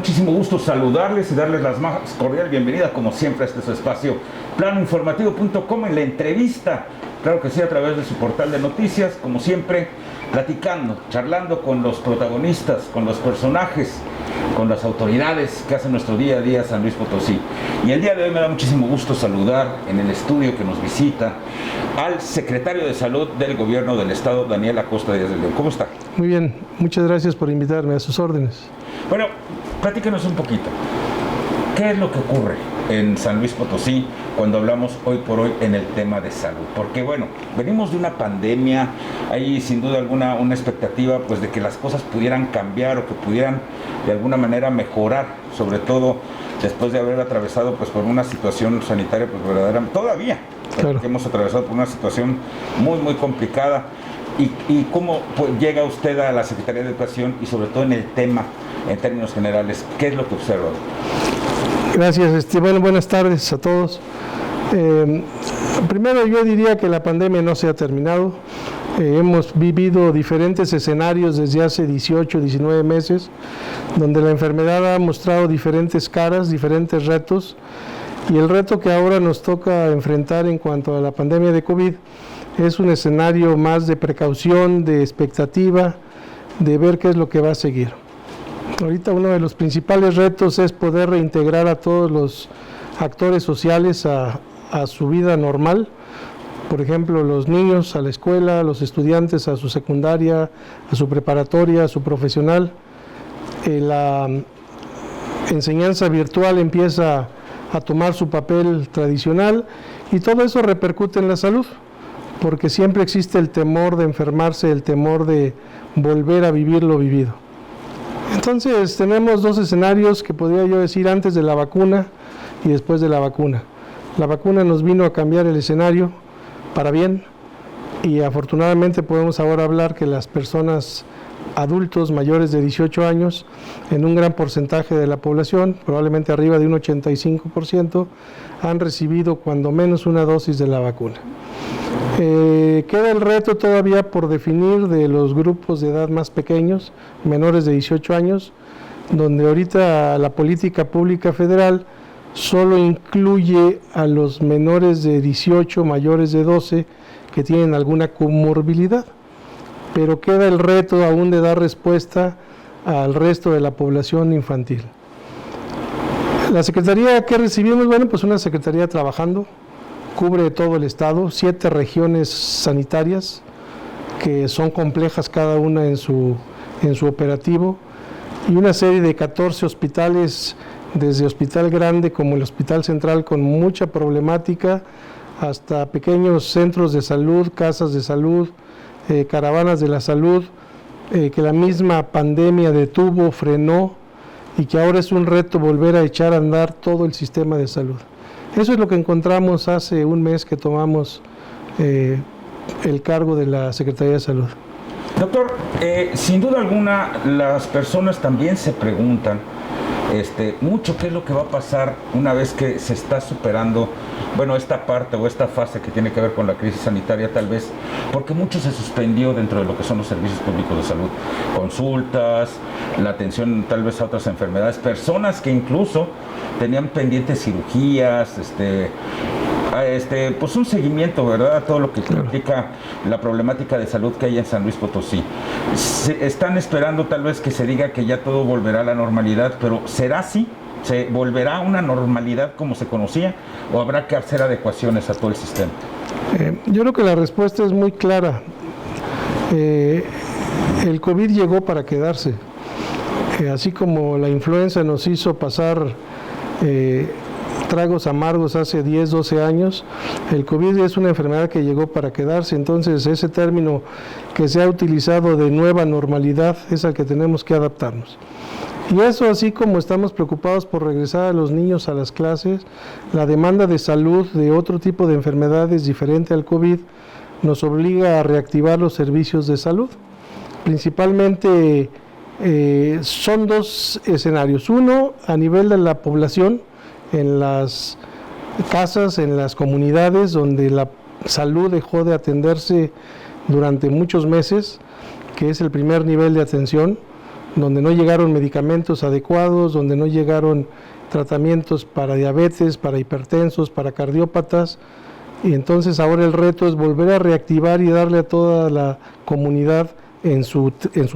muchísimo gusto saludarles y darles las más cordial bienvenida, como siempre, a este su espacio, planoinformativo.com, en la entrevista, claro que sí, a través de su portal de noticias, como siempre, platicando, charlando con los protagonistas, con los personajes, con las autoridades que hacen nuestro día a día San Luis Potosí. Y el día de hoy me da muchísimo gusto saludar en el estudio que nos visita al secretario de Salud del Gobierno del Estado, Daniel Acosta Díaz de León. ¿Cómo está? Muy bien, muchas gracias por invitarme, a sus órdenes. Bueno, platíquenos un poquito. ¿Qué es lo que ocurre en San Luis Potosí cuando hablamos hoy por hoy en el tema de salud? Porque bueno, venimos de una pandemia, hay sin duda alguna una expectativa pues de que las cosas pudieran cambiar o que pudieran de alguna manera mejorar, sobre todo después de haber atravesado pues por una situación sanitaria pues verdaderamente, todavía claro, que hemos atravesado por una situación muy complicada. ¿Y cómo pues, llega usted a la Secretaría de Educación y sobre todo en el tema, en términos generales, qué es lo que observa? Gracias, bueno, buenas tardes a todos. Primero yo diría que la pandemia no se ha terminado. Hemos vivido diferentes escenarios desde hace 18, 19 meses, donde la enfermedad ha mostrado diferentes caras, diferentes retos, y el reto que ahora nos toca enfrentar en cuanto a la pandemia de COVID es un escenario más de precaución, de expectativa, de ver qué es lo que va a seguir. Ahorita uno de los principales retos es poder reintegrar a todos los actores sociales a su vida normal. Por ejemplo, los niños a la escuela, los estudiantes a su secundaria, a su preparatoria, a su profesional. La enseñanza virtual empieza a tomar su papel tradicional y todo eso repercute en la salud, porque siempre existe el temor de enfermarse, el temor de volver a vivir lo vivido. Entonces tenemos dos escenarios que podría yo decir antes de la vacuna y después de la vacuna. La vacuna nos vino a cambiar el escenario para bien y afortunadamente podemos ahora hablar que las personas adultos mayores de 18 años, en un gran porcentaje de la población, probablemente arriba de un 85%, han recibido cuando menos una dosis de la vacuna. Queda el reto todavía por definir de los grupos de edad más pequeños, menores de 18 años, donde ahorita la política pública federal solo incluye a los menores de 18, mayores de 12, que tienen alguna comorbilidad, pero queda el reto aún de dar respuesta al resto de la población infantil. La secretaría que recibimos, bueno, pues una secretaría trabajando, cubre todo el estado, 7 regiones sanitarias que son complejas cada una en su operativo, y una serie de 14 hospitales, desde hospital grande como el Hospital Central con mucha problemática, hasta pequeños centros de salud, casas de salud, caravanas de la salud, que la misma pandemia detuvo, frenó, y que ahora es un reto volver a echar a andar todo el sistema de salud. Eso es lo que encontramos hace un mes que tomamos el cargo de la Secretaría de Salud. Doctor, sin duda alguna las personas también se preguntan mucho qué es lo que va a pasar una vez que se está superando, bueno, esta parte o esta fase que tiene que ver con la crisis sanitaria, tal vez, porque mucho se suspendió dentro de lo que son los servicios públicos de salud, consultas, la atención tal vez a otras enfermedades, personas que incluso tenían pendientes cirugías, pues un seguimiento, ¿verdad?, a todo lo que implica la problemática de salud que hay en San Luis Potosí. Están esperando tal vez que se diga que ya todo volverá a la normalidad, pero ¿será así? ¿Se volverá a una normalidad como se conocía o habrá que hacer adecuaciones a todo el sistema? Yo creo que la respuesta es muy clara. El COVID llegó para quedarse. Así como la influenza nos hizo pasar tragos amargos hace 10, 12 años, el COVID es una enfermedad que llegó para quedarse. Entonces ese término que se ha utilizado de nueva normalidad es al que tenemos que adaptarnos. Y eso, así como estamos preocupados por regresar a los niños a las clases, la demanda de salud de otro tipo de enfermedades diferente al COVID nos obliga a reactivar los servicios de salud. Principalmente son dos escenarios. Uno, a nivel de la población, en las casas, en las comunidades donde la salud dejó de atenderse durante muchos meses, que es el primer nivel de atención, donde no llegaron medicamentos adecuados, donde no llegaron tratamientos para diabetes, para hipertensos, para cardiópatas, y entonces ahora el reto es volver a reactivar y darle a toda la comunidad en su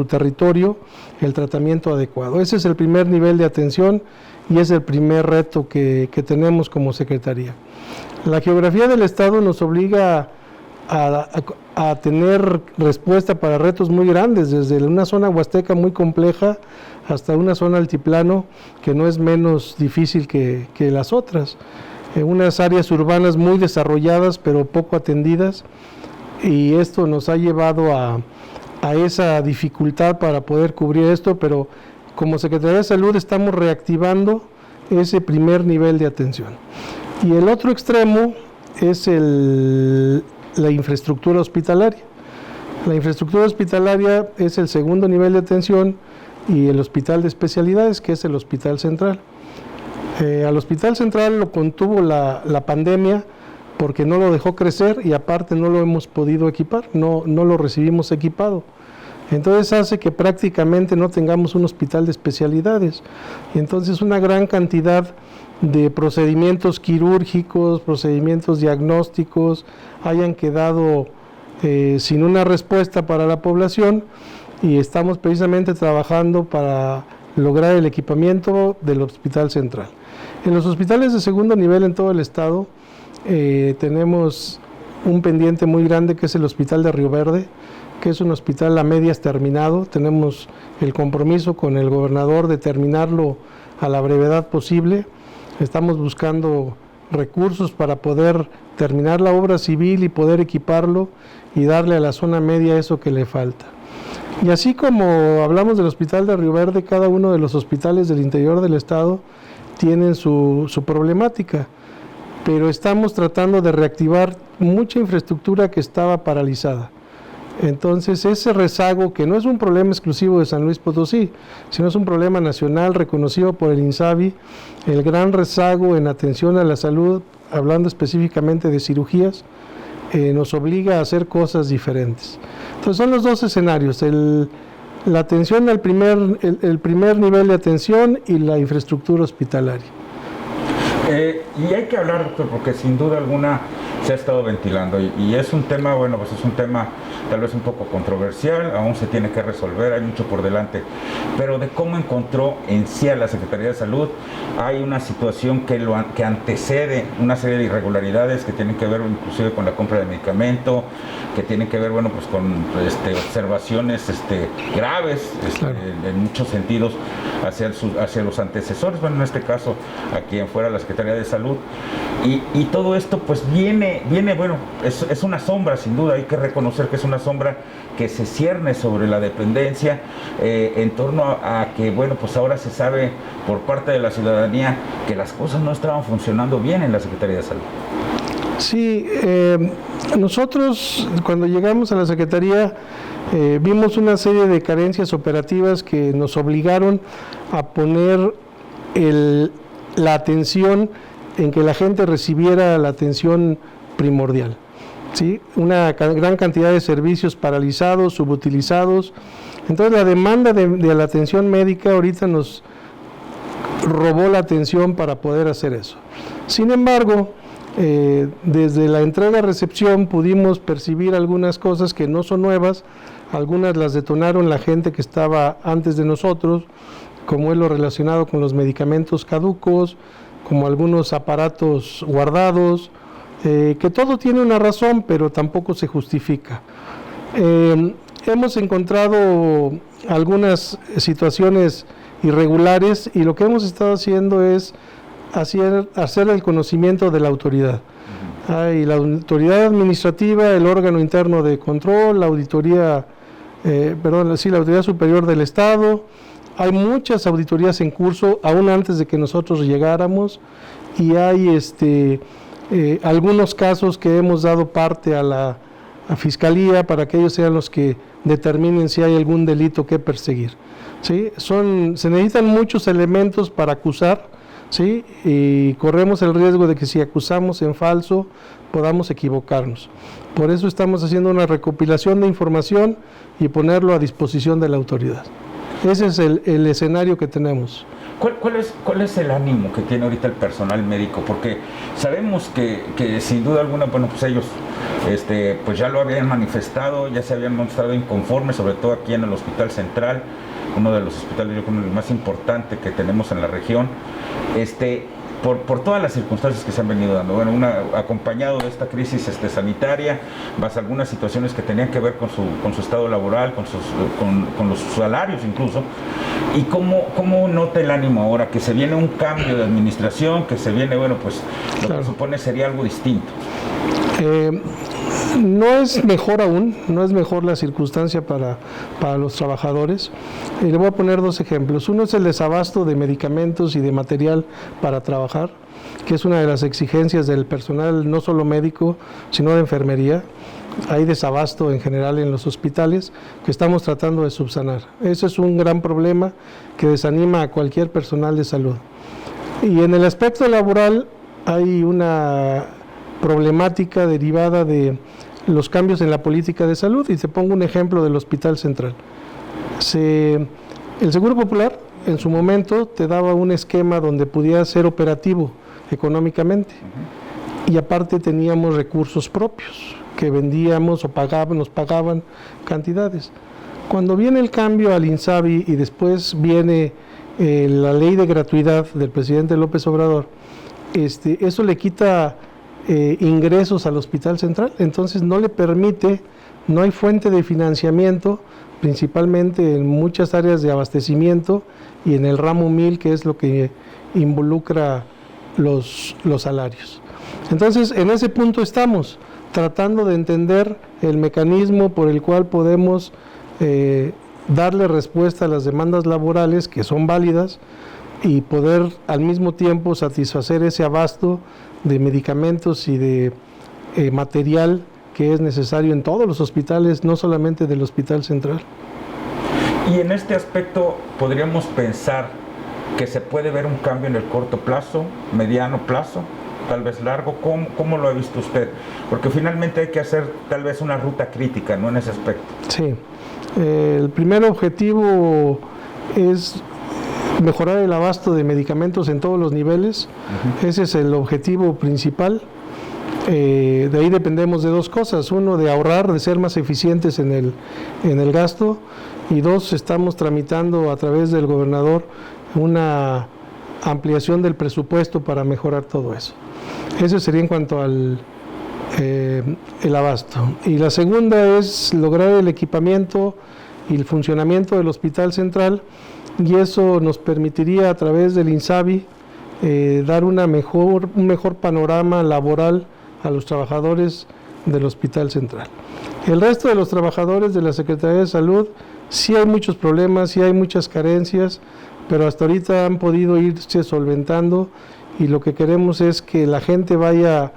territorio el tratamiento adecuado. Ese es el primer nivel de atención y es el primer reto que tenemos como Secretaría. La geografía del Estado nos obliga a tener respuesta para retos muy grandes, desde una zona huasteca muy compleja hasta una zona altiplano que no es menos difícil que las otras. Unas áreas urbanas muy desarrolladas pero poco atendidas, y esto nos ha llevado a esa dificultad para poder cubrir esto, pero como Secretaría de Salud estamos reactivando ese primer nivel de atención. Y el otro extremo es la infraestructura hospitalaria. La infraestructura hospitalaria es el segundo nivel de atención, y el hospital de especialidades, que es el Hospital Central. Al Hospital Central lo contuvo la pandemia porque no lo dejó crecer y aparte no lo hemos podido equipar, no lo recibimos equipado. Entonces hace que prácticamente no tengamos un hospital de especialidades. Y entonces una gran cantidad de procedimientos quirúrgicos, procedimientos diagnósticos hayan quedado sin una respuesta para la población, y estamos precisamente trabajando para lograr el equipamiento del Hospital Central. En los hospitales de segundo nivel en todo el estado tenemos un pendiente muy grande, que es el Hospital de Río Verde, que es un hospital a medias terminado. Tenemos el compromiso con el gobernador de terminarlo a la brevedad posible. Estamos buscando recursos para poder terminar la obra civil y poder equiparlo y darle a la zona media eso que le falta. Y así como hablamos del Hospital de Río Verde, cada uno de los hospitales del interior del estado tienen su problemática, pero estamos tratando de reactivar mucha infraestructura que estaba paralizada. Entonces ese rezago, que no es un problema exclusivo de San Luis Potosí, sino es un problema nacional reconocido por el INSABI, el gran rezago en atención a la salud, hablando específicamente de cirugías, nos obliga a hacer cosas diferentes. Entonces son los dos escenarios, la atención al el primer nivel de atención y la infraestructura hospitalaria. Y hay que hablar, doctor, porque sin duda alguna se ha estado ventilando y es un tema, bueno, pues es un tema tal vez un poco controversial, aún se tiene que resolver, hay mucho por delante, pero de cómo encontró en sí a la Secretaría de Salud, hay una situación que antecede una serie de irregularidades que tienen que ver inclusive con la compra de medicamento, que tienen que ver, bueno, pues con observaciones graves, claro, en muchos sentidos hacia los antecesores, bueno, en este caso a quien fuera la Secretaría de Salud, y todo esto pues viene, bueno, es una sombra, sin duda, hay que reconocer que es una sombra que se cierne sobre la dependencia en torno a que, bueno, pues ahora se sabe por parte de la ciudadanía que las cosas no estaban funcionando bien en la Secretaría de Salud. Sí, nosotros cuando llegamos a la Secretaría vimos una serie de carencias operativas que nos obligaron a poner la atención en que la gente recibiera la atención primordial, ¿sí? Una gran cantidad de servicios paralizados, subutilizados. Entonces la demanda de la atención médica ahorita nos robó la atención para poder hacer eso. Sin embargo, desde la entrega-recepción pudimos percibir algunas cosas que no son nuevas, algunas las detonaron la gente que estaba antes de nosotros, como es lo relacionado con los medicamentos caducos, como algunos aparatos guardados, que todo tiene una razón, pero tampoco se justifica. Hemos encontrado algunas situaciones irregulares y lo que hemos estado haciendo es hacer el conocimiento de la autoridad. Hay la autoridad administrativa, el órgano interno de control, la Autoridad Superior del Estado. Hay muchas auditorías en curso, aún antes de que nosotros llegáramos, y hay algunos casos que hemos dado parte a la Fiscalía para que ellos sean los que determinen si hay algún delito que perseguir, ¿sí? Se necesitan muchos elementos para acusar, ¿sí? Y corremos el riesgo de que si acusamos en falso podamos equivocarnos. Por eso estamos haciendo una recopilación de información y ponerlo a disposición de la autoridad. Ese es el escenario que tenemos. ¿Cuál es el ánimo que tiene ahorita el personal médico? Porque sabemos que sin duda alguna, bueno, pues ellos pues ya lo habían manifestado, ya se habían mostrado inconformes, sobre todo aquí en el Hospital Central, uno de los hospitales, yo creo, el más importante que tenemos en la región, por todas las circunstancias que se han venido dando. Bueno, acompañado de esta crisis sanitaria, más algunas situaciones que tenían que ver con su estado laboral, con los salarios incluso. ¿Y cómo nota el ánimo ahora que se viene un cambio de administración, que se viene, bueno, pues lo claro, que supone sería algo distinto? No es mejor aún, no es mejor la circunstancia para los trabajadores. Y le voy a poner dos ejemplos. Uno es el desabasto de medicamentos y de material para trabajar, que es una de las exigencias del personal, no solo médico, sino de enfermería. Hay desabasto en general en los hospitales que estamos tratando de subsanar. Ese es un gran problema que desanima a cualquier personal de salud. Y en el aspecto laboral hay una problemática derivada de los cambios en la política de salud, y te pongo un ejemplo del Hospital Central. El Seguro Popular en su momento te daba un esquema donde pudiera ser operativo económicamente, y aparte teníamos recursos propios que vendíamos o nos pagaban cantidades. Cuando viene el cambio al INSABI y después viene la ley de gratuidad del presidente López Obrador, eso le quita ingresos al Hospital Central, entonces no le permite, no hay fuente de financiamiento, principalmente en muchas áreas de abastecimiento y en el ramo 1000, que es lo que involucra los salarios. Entonces, en ese punto estamos tratando de entender el mecanismo por el cual podemos darle respuesta a las demandas laborales que son válidas y poder al mismo tiempo satisfacer ese abasto de medicamentos y de material que es necesario en todos los hospitales, no solamente del Hospital Central. Y en este aspecto podríamos pensar que se puede ver un cambio en el corto plazo, mediano plazo, tal vez largo. ¿Cómo lo ha visto usted? Porque finalmente hay que hacer tal vez una ruta crítica, ¿no?, en ese aspecto. Sí, el primer objetivo es mejorar el abasto de medicamentos en todos los niveles. Ese es el objetivo principal. De ahí dependemos de dos cosas: uno, de ahorrar, de ser más eficientes en el gasto, y dos, estamos tramitando a través del gobernador una ampliación del presupuesto para mejorar todo eso. Eso sería en cuanto al el abasto. Y la segunda es lograr el equipamiento y el funcionamiento del Hospital Central, y eso nos permitiría a través del INSABI dar un mejor panorama laboral a los trabajadores del Hospital Central. El resto de los trabajadores de la Secretaría de Salud, sí hay muchos problemas, sí hay muchas carencias, pero hasta ahorita han podido irse solventando, y lo que queremos es que la gente vaya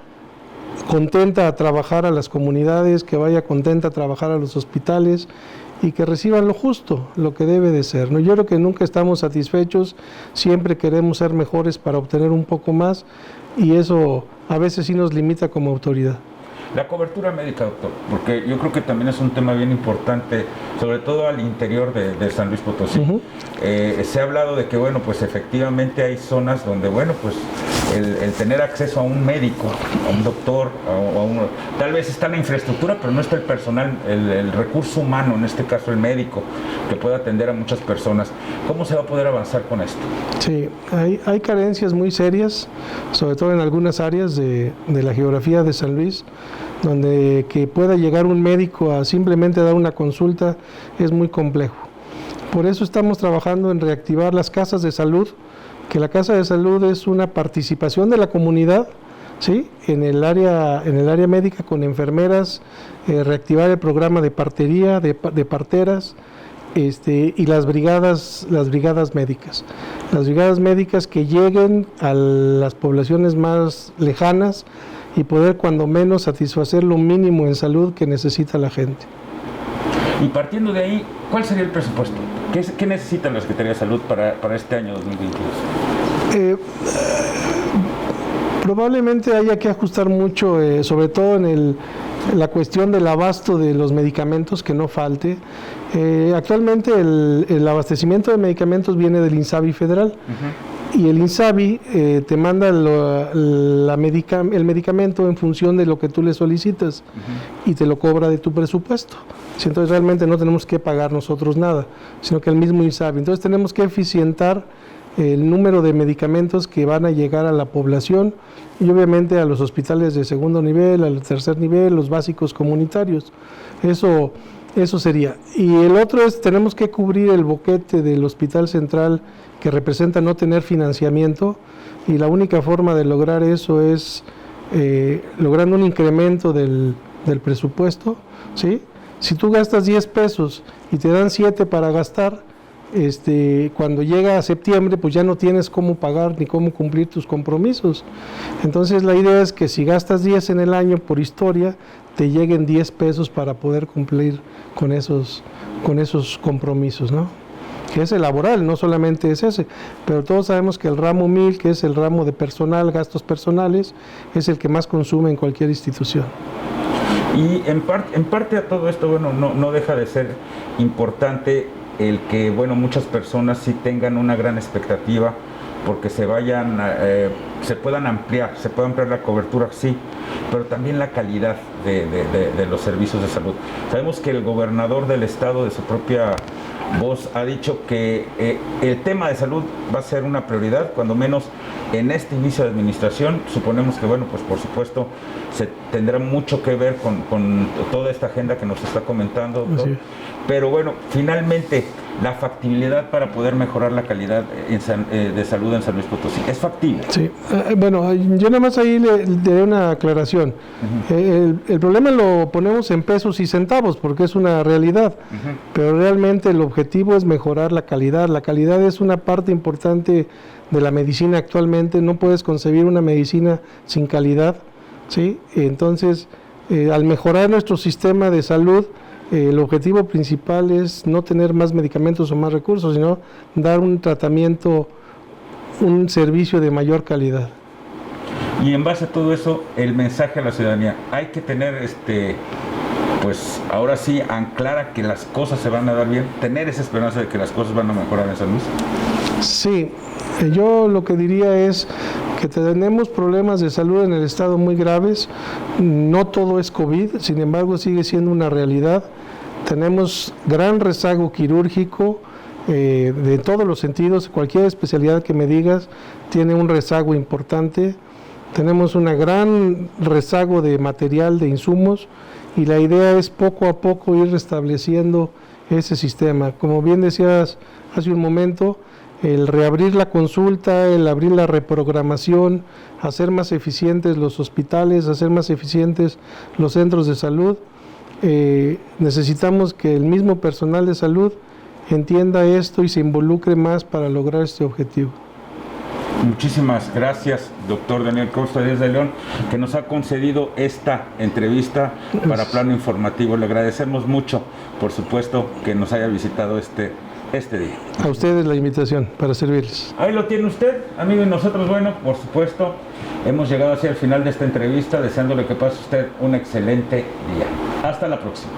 contenta a trabajar a las comunidades, que vaya contenta a trabajar a los hospitales y que reciban lo justo, lo que debe de ser, ¿no? Yo creo que nunca estamos satisfechos, siempre queremos ser mejores para obtener un poco más, y eso a veces sí nos limita como autoridad. La cobertura médica, doctor, porque yo creo que también es un tema bien importante, sobre todo al interior de San Luis Potosí. Se ha hablado de que, bueno, pues efectivamente hay zonas donde, bueno, pues el tener acceso a un médico, a un doctor, tal vez está la infraestructura, pero no está el personal, el recurso humano, en este caso el médico, que pueda atender a muchas personas. ¿Cómo se va a poder avanzar con esto? Sí, hay carencias muy serias, sobre todo en algunas áreas de la geografía de San Luis, donde que pueda llegar un médico a simplemente dar una consulta es muy complejo. Por eso estamos trabajando en reactivar las casas de salud, que la casa de salud es una participación de la comunidad, ¿sí?, en el área médica, con enfermeras, reactivar el programa de partería, de parteras, y las brigadas médicas. Las brigadas médicas que lleguen a las poblaciones más lejanas y poder cuando menos satisfacer lo mínimo en salud que necesita la gente. Y partiendo de ahí, ¿cuál sería el presupuesto? ¿Qué necesita la Secretaría de Salud para este año 2022? Probablemente haya que ajustar mucho, sobre todo en la cuestión del abasto de los medicamentos, que no falte. Actualmente el abastecimiento de medicamentos viene del INSABI federal. Y el INSABI te manda el medicamento en función de lo que tú le solicitas y te lo cobra de tu presupuesto. Entonces realmente no tenemos que pagar nosotros nada, sino que el mismo INSABI. Entonces tenemos que eficientar el número de medicamentos que van a llegar a la población y obviamente a los hospitales de segundo nivel, al tercer nivel, los básicos comunitarios. Eso sería. Y el otro es, tenemos que cubrir el boquete del Hospital Central, que representa no tener financiamiento, y la única forma de lograr eso es logrando un incremento del presupuesto, ¿sí? Si tú gastas 10 pesos y te dan 7 para gastar, cuando llega a septiembre, pues ya no tienes cómo pagar ni cómo cumplir tus compromisos. Entonces la idea es que si gastas 10 en el año por historia, te lleguen 10 pesos para poder cumplir con esos compromisos, ¿no? Que es el laboral, no solamente es ese, pero todos sabemos que el ramo 1000, que es el ramo de personal, gastos personales, es el que más consume en cualquier institución. Y en parte a todo esto, bueno, no deja de ser importante el que, bueno, muchas personas sí tengan una gran expectativa porque se puedan ampliar la cobertura, sí, pero también la calidad de los servicios de salud. Sabemos que el gobernador del estado, de su propia voz, ha dicho que el tema de salud va a ser una prioridad, cuando menos en este inicio de administración. Suponemos que, bueno, pues por supuesto se tendrá mucho que ver con toda esta agenda que nos está comentando, doctor. Pero bueno, finalmente la factibilidad para poder mejorar la calidad de salud en San Luis Potosí, ¿es factible? Sí, bueno, yo nada más ahí le doy una aclaración. El problema lo ponemos en pesos y centavos porque es una realidad, pero realmente el objetivo es mejorar la calidad. La calidad es una parte importante de la medicina actualmente. No puedes concebir una medicina sin calidad, ¿sí? Entonces, al mejorar nuestro sistema de salud, el objetivo principal es no tener más medicamentos o más recursos, sino dar un tratamiento, un servicio de mayor calidad. Y en base a todo eso, el mensaje a la ciudadanía, hay que tener, pues ahora sí, anclar que las cosas se van a dar bien, tener esa esperanza de que las cosas van a mejorar en San Luis. Sí, yo lo que diría es que tenemos problemas de salud en el estado muy graves. No todo es COVID, sin embargo sigue siendo una realidad. Tenemos gran rezago quirúrgico de todos los sentidos. Cualquier especialidad que me digas tiene un rezago importante. Tenemos un gran rezago de material, de insumos, y la idea es poco a poco ir restableciendo ese sistema. Como bien decías hace un momento, el reabrir la consulta, el abrir la reprogramación, hacer más eficientes los hospitales, hacer más eficientes los centros de salud. Necesitamos que el mismo personal de salud entienda esto y se involucre más para lograr este objetivo. Muchísimas gracias, doctor Daniel Costa Díaz de León, que nos ha concedido esta entrevista para Plano Informativo. Le agradecemos mucho, por supuesto, que nos haya visitado este día. A ustedes la invitación para servirles. Ahí lo tiene usted, amigo, y nosotros, bueno, por supuesto, hemos llegado hacia el final de esta entrevista, deseándole que pase usted un excelente día. Hasta la próxima.